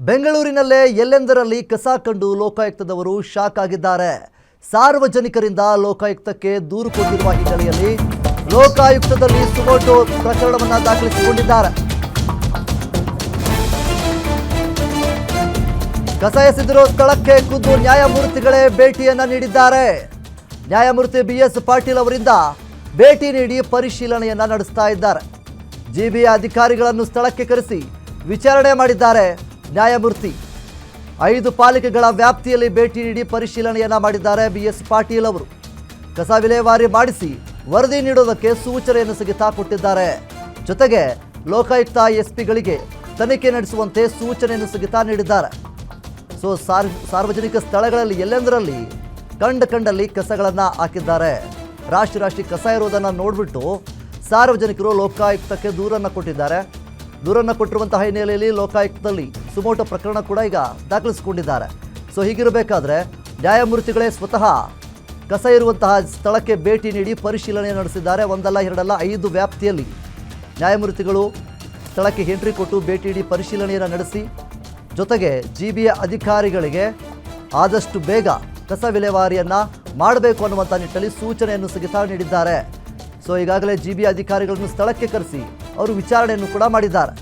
ಬೆಂಗಳೂರಿನಲ್ಲೇ ಎಲ್ಲೆಂದರಲ್ಲಿ ಕಸ ಕಂಡು ಲೋಕಾಯುಕ್ತದವರು ಶಾಕ್ ಆಗಿದ್ದಾರೆ. ಸಾರ್ವಜನಿಕರಿಂದ ಲೋಕಾಯುಕ್ತಕ್ಕೆ ದೂರು ಕೊಟ್ಟಿರುವ ಹಿನ್ನೆಲೆಯಲ್ಲಿ ಲೋಕಾಯುಕ್ತದಲ್ಲಿ ಸುಮೋಟೋ ಪ್ರಕರಣವನ್ನು ದಾಖಲಿಸಿಕೊಂಡಿದ್ದಾರೆ. ಕಸ ಎಸೆದಿರೋ ಸ್ಥಳಕ್ಕೆ ಖುದ್ದು ನ್ಯಾಯಮೂರ್ತಿಗಳೇ ಭೇಟಿಯನ್ನ ನೀಡಿದ್ದಾರೆ. ನ್ಯಾಯಮೂರ್ತಿ BS ಪಾಟೀಲ್ ಅವರಿಂದ ಭೇಟಿ ನೀಡಿ ಪರಿಶೀಲನೆಯನ್ನ ನಡೆಸ್ತಾ ಇದ್ದಾರೆ. ಜಿಬಿಎ ಅಧಿಕಾರಿಗಳನ್ನು ಸ್ಥಳಕ್ಕೆ ಕರೆಸಿ ವಿಚಾರಣೆ ಮಾಡಿದ್ದಾರೆ ನ್ಯಾಯಮೂರ್ತಿ. 5 ಪಾಲಿಕೆಗಳ ವ್ಯಾಪ್ತಿಯಲ್ಲಿ ಭೇಟಿ ನೀಡಿ ಪರಿಶೀಲನೆಯನ್ನ ಮಾಡಿದ್ದಾರೆ BS ಪಾಟೀಲ್ ಅವರು. ಕಸ ವಿಲೇವಾರಿ ಮಾಡಿಸಿ ವರದಿ ನೀಡೋದಕ್ಕೆ ಸೂಚನೆಯನ್ನು ಸಹಿತ ಕೊಟ್ಟಿದ್ದಾರೆ. ಜೊತೆಗೆ ಲೋಕಾಯುಕ್ತ SP ಗಳಿಗೆ ತನಿಖೆ ನಡೆಸುವಂತೆ ಸೂಚನೆಯನ್ನು ಸಹಿತ ನೀಡಿದ್ದಾರೆ. ಸೊ ಸಾರ್ವಜನಿಕ ಸ್ಥಳಗಳಲ್ಲಿ ಎಲ್ಲೆಂದರಲ್ಲಿ ಕಂಡಲ್ಲಿ ಕಸಗಳನ್ನು ಹಾಕಿದ್ದಾರೆ. ರಾಶಿ ಕಸ ಇರೋದನ್ನು ನೋಡಿಬಿಟ್ಟು ಸಾರ್ವಜನಿಕರು ಲೋಕಾಯುಕ್ತಕ್ಕೆ ದೂರನ್ನು ಕೊಟ್ಟಿದ್ದಾರೆ. ದೂರನ್ನು ಕೊಟ್ಟಿರುವಂತಹ ಹಿನ್ನೆಲೆಯಲ್ಲಿ ಲೋಕಾಯುಕ್ತದಲ್ಲಿ ಸುಮೋಟೋ ಪ್ರಕರಣ ಕೂಡ ಈಗ ದಾಖಲಿಸಿಕೊಂಡಿದ್ದಾರೆ. ಸೊ ಹೀಗಿರಬೇಕಾದ್ರೆ ನ್ಯಾಯಮೂರ್ತಿಗಳೇ ಸ್ವತಃ ಕಸ ಇರುವಂತಹ ಸ್ಥಳಕ್ಕೆ ಭೇಟಿ ನೀಡಿ ಪರಿಶೀಲನೆ ನಡೆಸಿದ್ದಾರೆ. ಒಂದಲ್ಲ ಎರಡಲ್ಲ 5 ವ್ಯಾಪ್ತಿಯಲ್ಲಿ ನ್ಯಾಯಮೂರ್ತಿಗಳು ಸ್ಥಳಕ್ಕೆ ಎಂಟ್ರಿ ಕೊಟ್ಟು ಭೇಟಿ ನೀಡಿ ಪರಿಶೀಲನೆಯನ್ನು ನಡೆಸಿ ಜೊತೆಗೆ ಜಿಬಿಎ ಅಧಿಕಾರಿಗಳಿಗೆ ಆದಷ್ಟು ಬೇಗ ಕಸ ವಿಲೇವಾರಿಯನ್ನು ಮಾಡಬೇಕು ಅನ್ನುವಂಥ ನಿಟ್ಟಿನಲ್ಲಿ ಸೂಚನೆಯನ್ನು ಸಹಿತ ನೀಡಿದ್ದಾರೆ. ಸೊ ಈಗಾಗಲೇ ಜಿಬಿಎ ಅಧಿಕಾರಿಗಳನ್ನು ಸ್ಥಳಕ್ಕೆ ಕರೆಸಿ ಅವರು ವಿಚಾರಣೆಯನ್ನು ಕೂಡ ಮಾಡಿದ್ದಾರೆ.